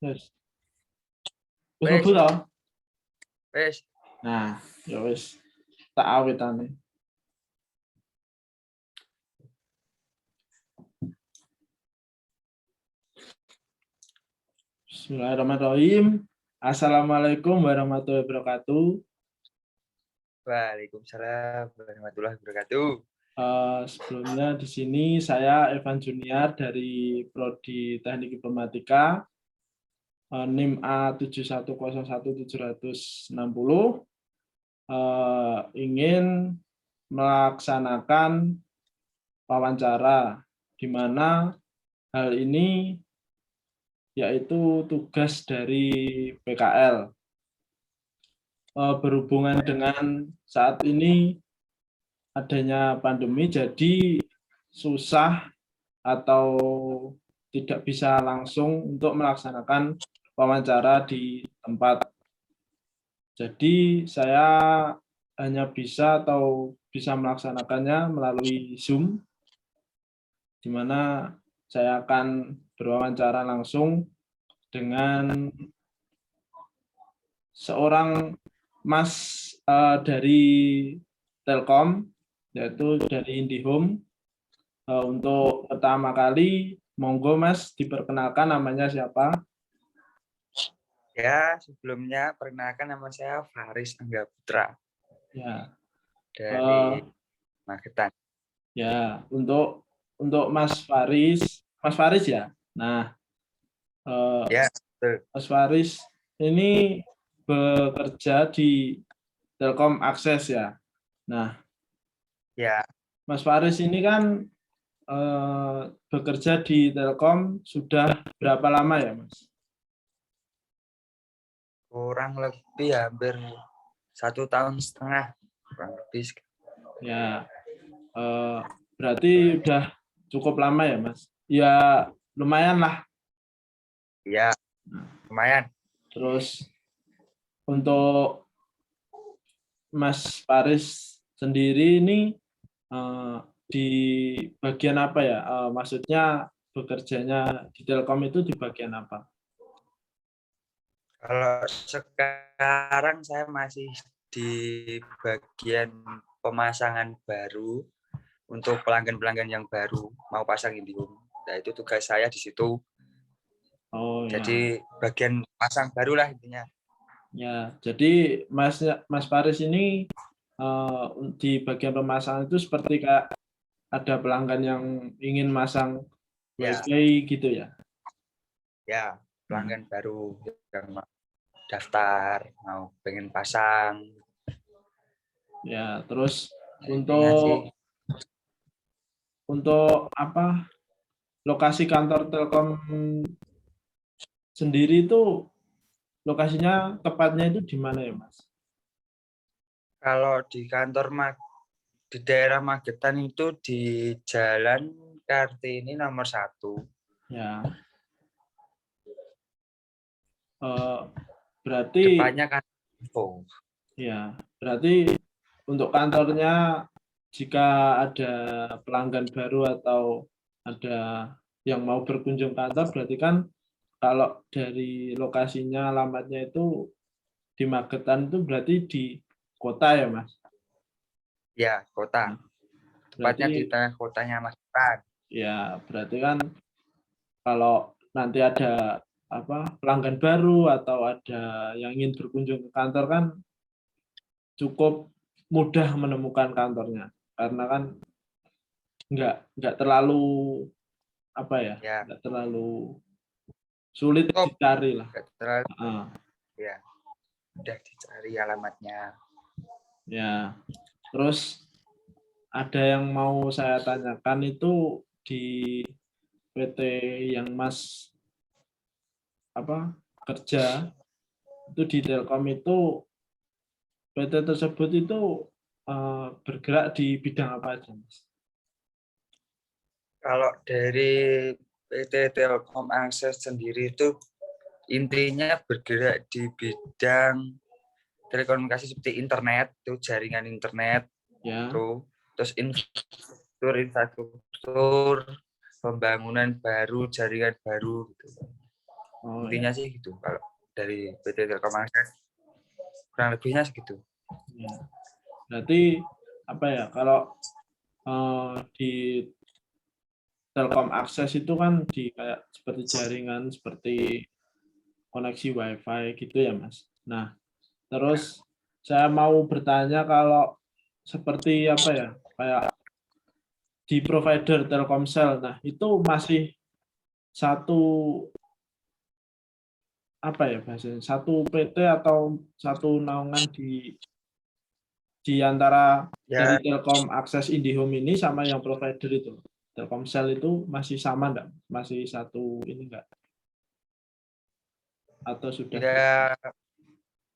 Wis. Wis Wis. mlebu to? Wis. Nah, ya wis. Tak awetane. Bismillahirrahmanirrahim. Assalamualaikum warahmatullahi wabarakatuh. Waalaikumsalam warahmatullahi wabarakatuh. Sebelumnya di sini saya Evan Junior dari Prodi Teknik Informatika, NIM A7101760, ingin melaksanakan wawancara, di mana hal ini yaitu tugas dari PKL. Berhubungan dengan saat ini adanya pandemi, jadi susah atau tidak bisa langsung untuk melaksanakan wawancara di tempat. Jadi saya hanya bisa melaksanakannya melalui Zoom, di mana saya akan berwawancara langsung dengan seorang Mas dari Telkom, yaitu dari IndiHome. Untuk pertama kali, monggo Mas diperkenalkan namanya siapa? Ya, sebelumnya perkenalkan nama saya Faris Angga Putra. Ya. Dari Magetan. Ya, untuk Mas Faris ya. Nah, ya, betul. Mas Faris ini bekerja di Telkom Akses ya. Nah, ya. Mas Faris ini kan bekerja di Telkom sudah berapa lama ya, Mas? Kurang lebih hampir 1,5 tahun. Kurang lebih. Ya, berarti udah cukup lama ya, Mas? Ya, lumayan lah. Ya, lumayan. Terus untuk Mas Faris sendiri ini di bagian apa ya? Maksudnya bekerjanya di Telkom itu di bagian apa? Kalau sekarang saya masih di bagian pemasangan baru untuk pelanggan-pelanggan yang baru mau pasang IndiHome. Nah, itu tugas saya di situ. Oh, jadi ya. Bagian pasang baru lah intinya. Ya, jadi Mas Faris ini di bagian pemasangan itu seperti kayak ada pelanggan yang ingin masang WiFi gitu ya? Ya, pelanggan baru yang daftar, mau pengen pasang. Ya, terus Nah, untuk apa lokasi kantor Telkom sendiri itu lokasinya tepatnya itu di mana ya, Mas? Kalau di kantor di daerah Magetan itu di Jalan Kartini nomor 1. Ya. Berarti depannya kan ya, berarti untuk kantornya jika ada pelanggan baru atau ada yang mau berkunjung kantor, berarti kan kalau dari lokasinya alamatnya itu di Magetan itu berarti di kota ya, Mas? Ya, kota. Tepatnya di tengah kotanya Magetan. Ya, berarti kan kalau nanti ada pelanggan baru atau ada yang ingin berkunjung ke kantor kan cukup mudah menemukan kantornya karena kan nggak terlalu nggak terlalu sulit dicari lah. Ya, udah dicari alamatnya. Ya, terus ada yang mau saya tanyakan itu di PT yang Mas kerja itu di Telkom itu PT tersebut itu bergerak di bidang apa aja, Mas? Kalau dari PT Telkom Akses sendiri itu intinya bergerak di bidang telekomunikasi seperti internet, itu jaringan internet, terus infrastruktur, pembangunan baru, jaringan baru gitu. Oh Intinya ya. sih gitu. Kalau dari PT Telkom Akses kurang lebihnya segitu. Ya. Berarti apa ya? Kalau di Telkom Akses itu kan di kayak seperti jaringan, seperti koneksi WiFi gitu ya, Mas. Nah, terus saya mau bertanya kalau seperti apa ya? Kayak di provider Telkomsel. Nah, itu masih satu apa ya bahasanya? Satu PT atau satu naungan di antara dari Ya, Telkom Akses IndiHome ini sama yang provider itu. Telkomsel itu masih sama enggak? Masih satu ini enggak? Atau sudah beda? ya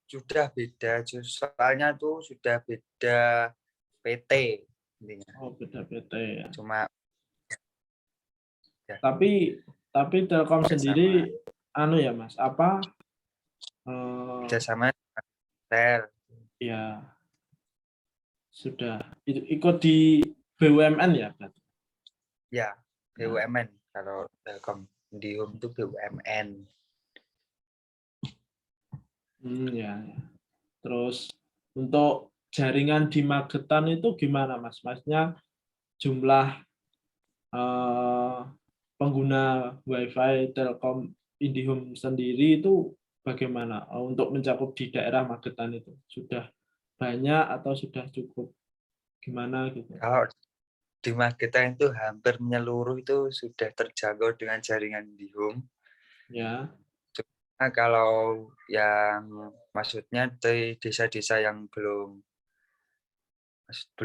sudah beda. Soalnya tuh sudah beda PT intinya. Oh, beda PT ya. Cuma ya Tapi Telkom kerjasama, sendiri anu ya, Mas, apa eh, kerjasama Tel. ya sudah ikut di BUMN ya, berarti? Ya, Nah, BUMN. Kalau Telkom IndiHome itu BUMN. ya, ya. Terus untuk jaringan di Magetan itu gimana, Mas? Maksudnya jumlah eh, pengguna WiFi Telkom IndiHome sendiri itu bagaimana untuk mencakup di daerah Magetan itu? Sudah banyak atau sudah cukup? Gimana gitu? Kalau di Magetan itu hampir menyeluruh itu sudah terjangkau dengan jaringan IndiHome. Ya, Nah, kalau yang maksudnya di desa-desa yang belum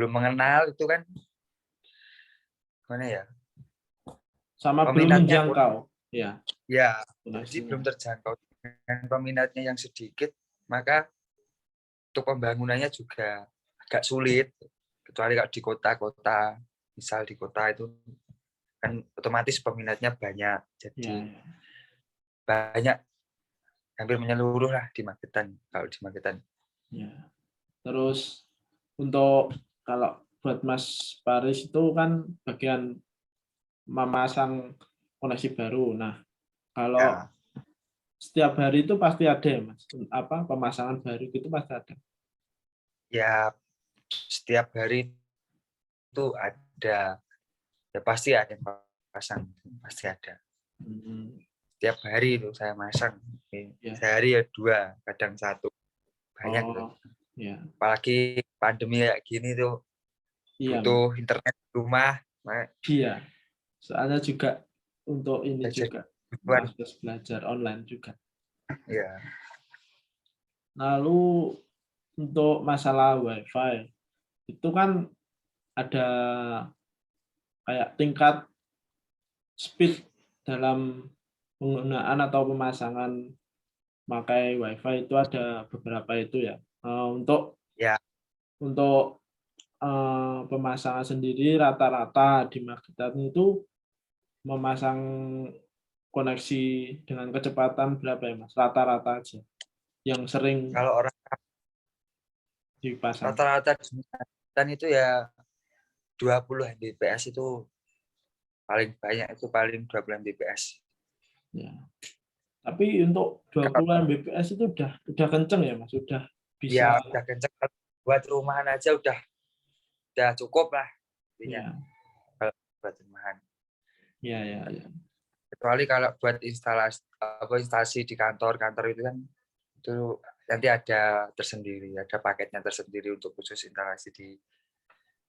mengenal itu kan mana ya, sama belum peminatnya menjangkau. Ya, ya, jadi koneksinya. belum terjangkau dengan peminatnya yang sedikit, maka untuk pembangunannya juga agak sulit, kecuali kalau di kota-kota, misal di kota itu kan otomatis peminatnya banyak, Ya, jadi ya, banyak, hampir menyeluruh lah di Magetan. Kalau di Magetan ya. Terus untuk kalau buat Mas Paris itu kan bagian memasang koneksi baru. Nah, kalau ya, setiap hari itu pasti ada ya, Mas. Apa pemasangan baru itu pasti ada. ya setiap hari itu ada, ya pasti ada yang pasang, pasti ada. Hmm, Setiap hari itu saya masang, ya. sehari ya 2, kadang 1, banyak gitu. Oh, ya. Apalagi pandemi kayak gini tuh Iya, Mas. butuh internet di rumah, Iya. Soalnya juga untuk ini jadi juga kebutuhan. proses belajar online juga. Ya, Lalu untuk masalah WiFi itu kan ada kayak tingkat speed dalam penggunaan atau pemasangan pakai WiFi itu ada beberapa itu ya. ya, Untuk pemasangan sendiri rata-rata di Magetan itu memasang koneksi dengan kecepatan berapa ya, Mas? Rata-rata aja yang sering kalau orang dipasang. rata-rata di Magetan itu ya 20 Mbps itu paling banyak, itu paling 20 Mbps. Ya. Tapi untuk Kalau 20 Mbps itu udah kenceng ya, Mas? Sudah ya bisa udah kenceng, buat rumahan aja udah cukup lah intinya, ya. kalau buat rumahan. Ya, ya, ya. Kecuali kalau buat instalasi di kantor itu kan, itu nanti ada tersendiri, ada paketnya tersendiri untuk khusus instalasi di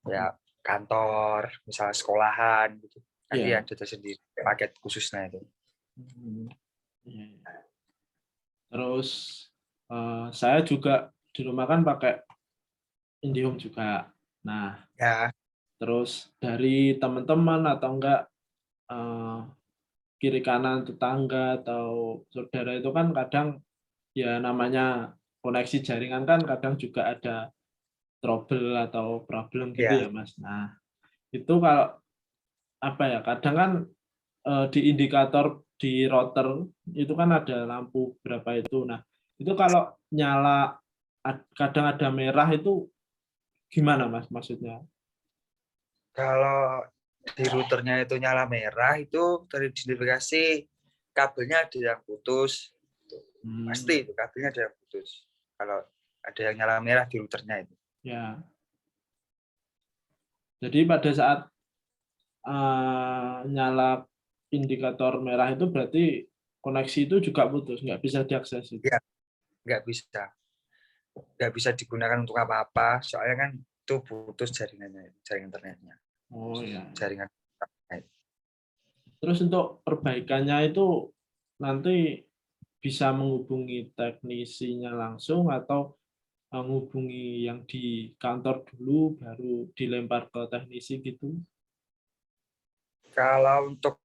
ya kantor, misalnya sekolahan gitu. Nanti Ya. ada tersendiri paket khususnya itu. Hmm, ya, ya. Terus saya juga di rumah kan pakai IndiHome juga. Nah, Ya, terus dari teman-teman atau enggak eh, kiri kanan tetangga atau saudara itu kan kadang ya namanya koneksi jaringan kan kadang juga ada trouble atau problem gitu ya, ya, Mas. Nah, itu kalau apa ya, kadang kan di indikator di router itu kan ada lampu berapa itu. Nah, itu kalau nyala kadang ada merah itu gimana, Mas, maksudnya? kalau di routernya itu nyala merah itu teridentifikasi kabelnya ada yang putus. Hmm, Pasti itu kabelnya ada yang putus. Kalau ada yang nyala merah di routernya itu. ya. Jadi pada saat nyala indikator merah itu berarti koneksi itu juga putus, nggak bisa diakses itu. Ya, nggak bisa digunakan untuk apa-apa. Soalnya kan itu putus jaringan internetnya. Oh ya. Jaringan internet. Terus untuk perbaikannya itu nanti bisa menghubungi teknisinya langsung atau menghubungi yang di kantor dulu baru dilempar ke teknisi gitu. Kalau untuk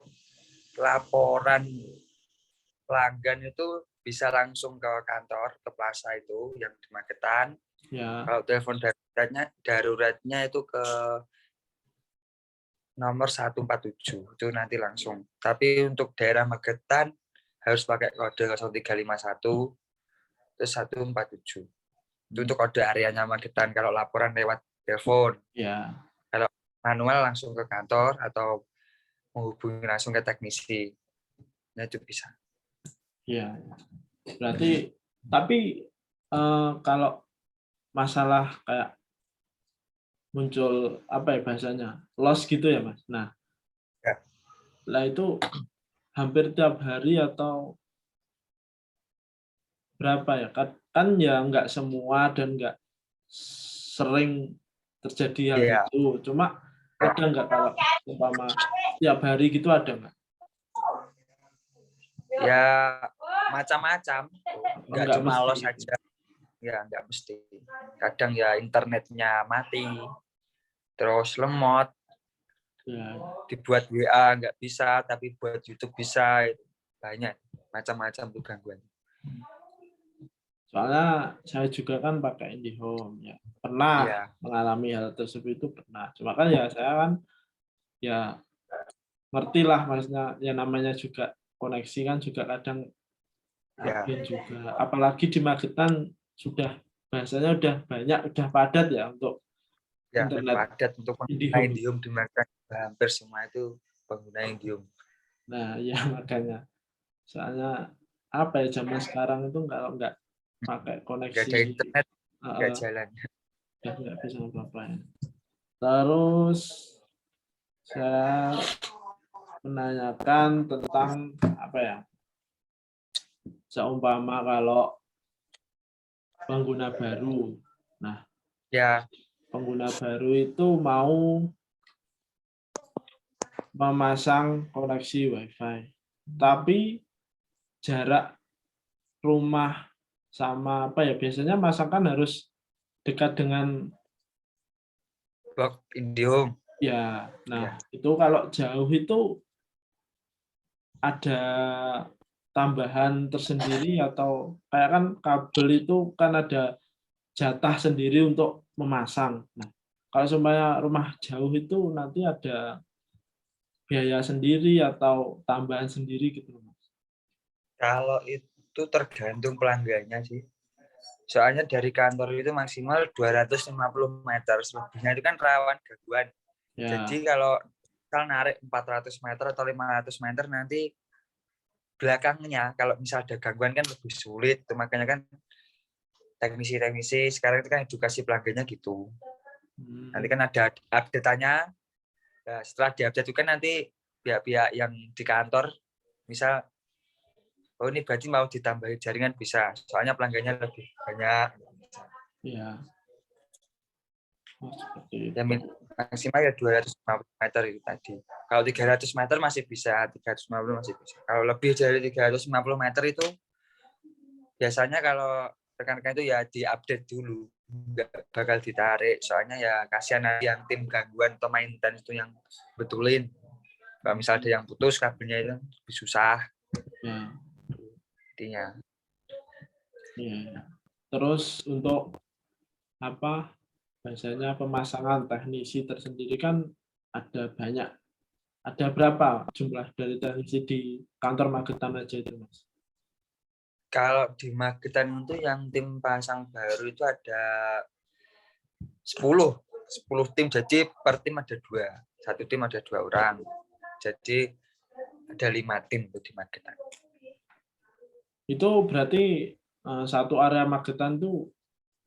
laporan pelanggan itu bisa langsung ke kantor, ke plaza itu yang di Magetan. Ya. Kalau telepon daruratnya itu ke nomor 147 itu nanti langsung. Tapi untuk daerah Magetan harus pakai kode 0351 terus 147. Itu untuk kode areanya Magetan kalau laporan lewat telepon. Ya. Kalau manual langsung ke kantor atau menghubungi langsung ke teknisi. Nah, itu bisa. Ya. Berarti tapi kalau masalah kayak muncul apa ya bahasanya loss gitu ya Mas. Nah, Ya. lah itu hampir tiap hari atau berapa ya? Kan ya nggak semua dan nggak sering terjadi hal Iya. itu. Cuma ada nggak kalau umpama tiap hari gitu ada nggak? Ya macam-macam. Nggak Nggak cuma mesti los gitu. aja. Ya nggak mesti. Kadang ya internetnya mati, terus lemot, Ya. dibuat WA nggak bisa, tapi buat YouTube bisa. Banyak macam-macam tuh gangguan. Soalnya saya juga kan pakai IndiHome ya. Pernah Iya. mengalami hal tersebut itu pernah. Cuma kan ya saya kan ya ngerti lah maksudnya ya namanya juga koneksi kan juga kadang Ya. agen juga. Apalagi di Magetan sudah bahasanya udah banyak, udah padat ya untuk Ya, internet padat untuk pengguna IndiHome. Indium di Magetan hampir semua itu pengguna Indium. Nah ya makanya. Soalnya apa ya zaman sekarang itu kalau nggak pakai Nggak koneksi ada internet, nggak uh, jalan. udah nggak bisa apa-apa ya. Terus saya menanyakan tentang apa ya? Seumpama kalau pengguna baru. Nah, Ya, pengguna baru itu mau memasang koneksi WiFi. Tapi jarak rumah sama apa ya? Biasanya masang kan harus dekat dengan box Indium. ya. Ya. Nah, itu kalau jauh itu ada tambahan tersendiri atau kayak kan kabel itu kan ada jatah sendiri untuk memasang. Nah, kalau semuanya rumah jauh itu nanti ada biaya sendiri atau tambahan sendiri gitu, Mas. Kalau itu tergantung pelanggannya sih. Soalnya dari kantor itu maksimal 250 meter. Selebihnya itu kan rawan gangguan. Ya, Jadi kalau misal narik 400 meter atau 500 meter nanti belakangnya kalau misal ada gangguan kan lebih sulit. Makanya kan teknisi-teknisi sekarang itu kan edukasi pelanggannya gitu. Nanti kan ada update-nya. Nah, setelah diupdate itu kan nanti pihak-pihak yang di kantor misal oh ini berarti mau ditambahin jaringan bisa. Soalnya pelanggannya lebih banyak. ya. Oh, seperti Ya itu. maksimal ya 250 meter itu tadi. Kalau 300 meter masih bisa, 350 masih bisa. Kalau lebih dari 350 meter itu biasanya kalau rekan-rekan itu ya diupdate dulu. Nggak bakal ditarik. Soalnya ya kasihan yang tim gangguan atau maintenance itu yang betulin. Kalau misal ada yang putus kabelnya itu lebih susah. Ya, Intinya. ya. Terus untuk apa biasanya pemasangan teknisi tersendiri kan ada banyak. Ada berapa jumlah dari teknisi di kantor Magetan aja itu, Mas? Kalau di Magetan itu yang tim pasang baru itu ada 10 tim, jadi per tim ada 2. Satu tim ada 2 orang. Jadi ada 5 tim tuh di Magetan. Itu berarti satu area Magetan tuh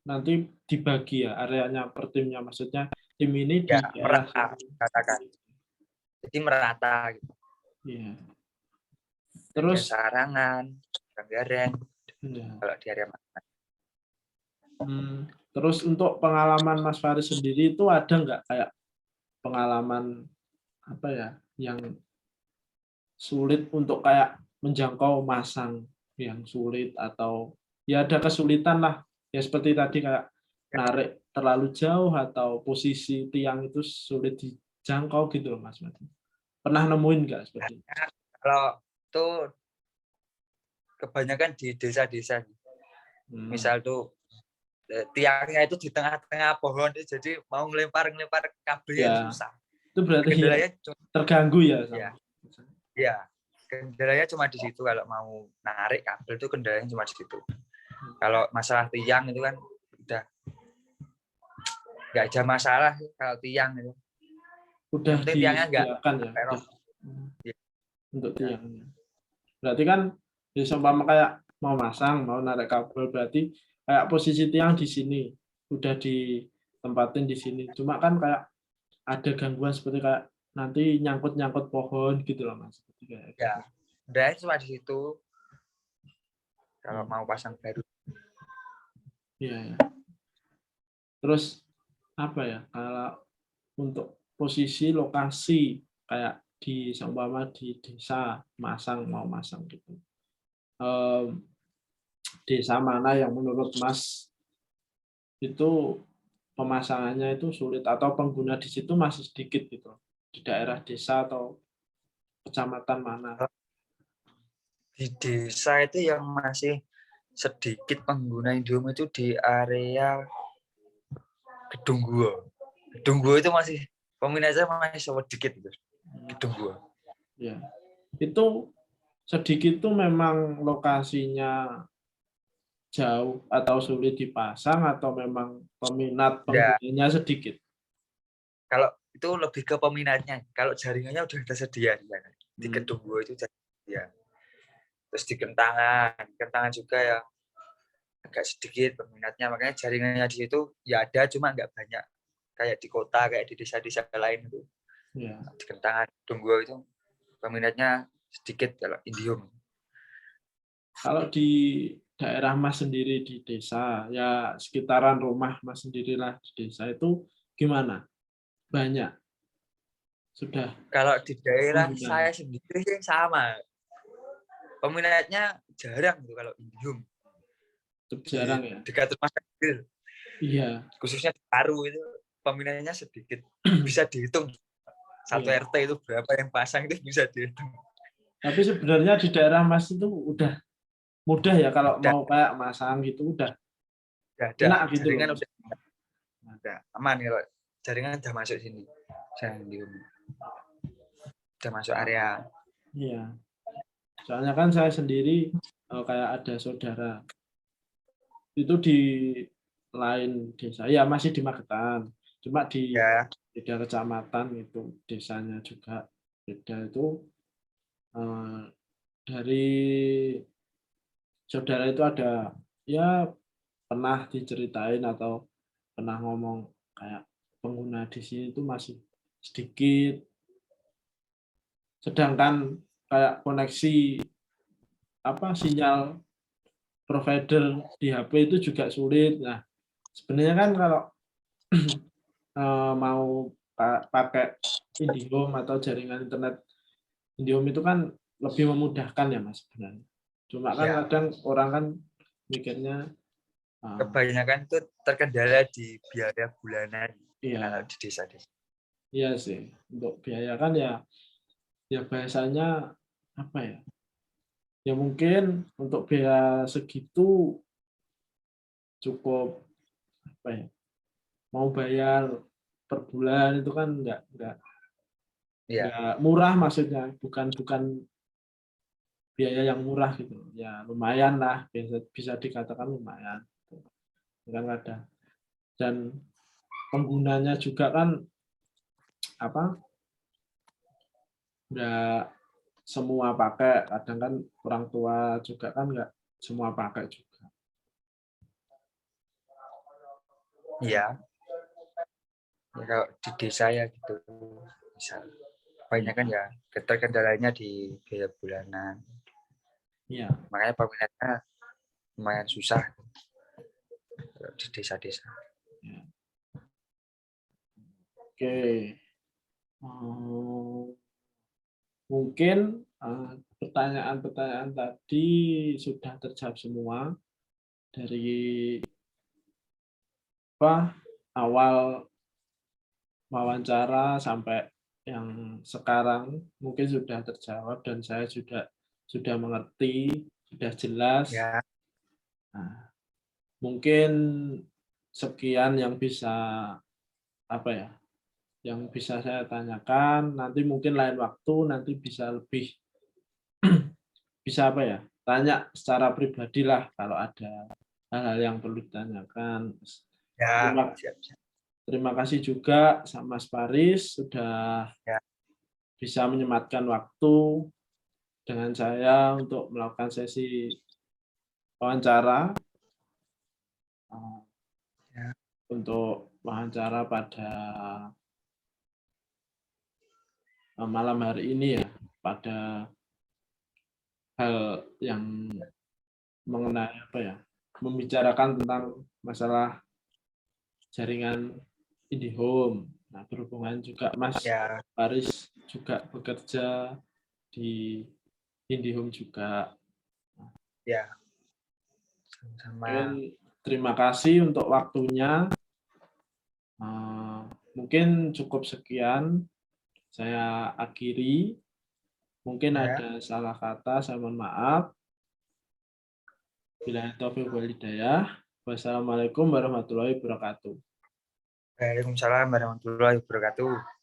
nanti dibagi ya areanya per timnya, maksudnya tim ini di Ya, daerah merata, sini. katakan. Jadi merata gitu. Iya. Bagian Terus Sarangan, Banggaren, ya. kalau di area Magetan. Terus untuk pengalaman Mas Faris sendiri itu ada nggak kayak pengalaman apa ya yang sulit untuk kayak menjangkau masang yang sulit, atau ya ada kesulitan lah ya seperti tadi kayak narik terlalu jauh atau posisi tiang itu sulit dijangkau gitu loh Mas. Pernah nemuin nggak seperti itu? Kalau itu kebanyakan di desa-desa. Misal tuh tiangnya itu di tengah-tengah pohon, jadi mau ngelempar kabelnya Ya, susah. itu berarti ya Kendalanya terganggu ya ya, sama. ya, kendalanya cuma di situ. Kalau mau narik kabel itu kendalanya cuma di situ. Kalau masalah tiang itu kan udah nggak ada masalah sih kalau tiang itu. Udah Yang penting tiangnya nggak disediakan ya. terong. Untuk tiangnya. Berarti kan seumpama kayak mau masang, mau narik kabel, berarti kayak posisi tiang di sini, udah ditempatin di sini. Cuma kan kayak ada gangguan seperti kayak nanti nyangkut-nyangkut pohon gitu loh Mas. Kayak gitu. Ya, udah cuma di situ. Kalau mau pasang baru. Iya, ya. Terus apa ya? Kalau untuk posisi lokasi kayak di seumpama di desa mau masang gitu. Desa mana yang menurut Mas itu pemasangannya itu sulit atau pengguna di situ masih sedikit gitu, di daerah desa atau kecamatan mana? Di desa itu yang masih sedikit pengguna Indomie itu di area Gedung Gua. Gedung Gua itu masih peminatnya masih sedikit itu. Gedung Gua. Ya, itu sedikit tuh memang lokasinya jauh atau sulit dipasang atau memang peminat Ya, penggunanya sedikit? kalau itu lebih ke peminatnya. Kalau jaringannya udah tersedia di Gedung Gua itu tersedia. Terus di Kentangan juga ya agak sedikit peminatnya, makanya jaringannya di situ ya ada, cuma nggak banyak kayak di kota, kayak di desa-desa lain itu. Ya. Di Kentangan, Tunggu itu peminatnya sedikit kalau Indium. Kalau di daerah Mas sendiri di desa, ya sekitaran rumah Mas sendirilah di desa itu gimana? Banyak sudah Kalau di daerah penggunanya? saya sendiri sama, peminatnya jarang tuh kalau Indium. Cukup Di jarang ya? dekat rumah kecil, Iya, khususnya di Paru itu peminatnya sedikit, bisa dihitung. Satu iya. RT itu berapa yang pasang itu bisa dihitung. Tapi sebenarnya di daerah Mas itu udah mudah ya kalau Udah, mau kayak masang gitu udah udah ada enak gitu loh jaringan, Mas. udah aman kalau jaringan udah masuk sini. Saya Indium udah masuk area. Iya. Soalnya kan saya sendiri kayak ada saudara itu di lain desa, ya masih di Magetan, cuma di Ya, beda kecamatan itu desanya juga beda itu. eh, dari saudara itu ada ya pernah diceritain atau pernah ngomong kayak pengguna di sini itu masih sedikit, sedangkan kayak koneksi apa sinyal provider di HP itu juga sulit. Nah, sebenarnya kan kalau mau pakai IndiHome atau jaringan internet IndiHome itu kan lebih memudahkan ya Mas sebenarnya. Cuma kan ya. kadang orang kan mikirnya Kebanyakan itu terkendala di biaya bulanan kalau iya, di desa-desa. iya sih. Untuk biaya kan ya biasanya apa ya? Ya mungkin untuk biaya segitu cukup apa ya? Mau bayar per bulan itu kan Iya, nggak murah, maksudnya bukan bukan biaya yang murah gitu ya, lumayan lah, bisa dikatakan lumayan kan ada, dan penggunanya juga kan apa nggak semua pakai, kadang kan orang tua juga kan nggak semua pakai juga. Iya. Ya, kalau di desa ya gitu misal banyak kan ya kendalanya di biaya bulanan, Iya. makanya peminatnya lumayan susah di desa-desa. Ya. Oke. Mungkin pertanyaan-pertanyaan tadi sudah terjawab semua dari awal wawancara sampai yang sekarang mungkin sudah terjawab dan saya sudah mengerti, sudah jelas. Ya, Nah, mungkin sekian yang bisa yang bisa saya tanyakan. Nanti mungkin lain waktu nanti bisa lebih tanya secara pribadi lah kalau ada hal-hal yang perlu ditanyakan. ya, Terima, siap, siap. terima kasih juga sama Mas Paris sudah Ya, bisa menyematkan waktu dengan saya untuk melakukan sesi wawancara ya, untuk wawancara pada malam hari ini ya, pada hal yang mengenai membicarakan tentang masalah jaringan IndiHome. Nah, berhubungan juga Mas ya, Paris juga bekerja di IndiHome juga. ya, sama. Mungkin terima kasih untuk waktunya. Mungkin cukup sekian. Saya akhiri. Mungkin Ya, ada salah kata, saya mohon maaf. Billahi taufiq wal hidayah. Wassalamualaikum warahmatullahi wabarakatuh. Waalaikumsalam warahmatullahi wabarakatuh.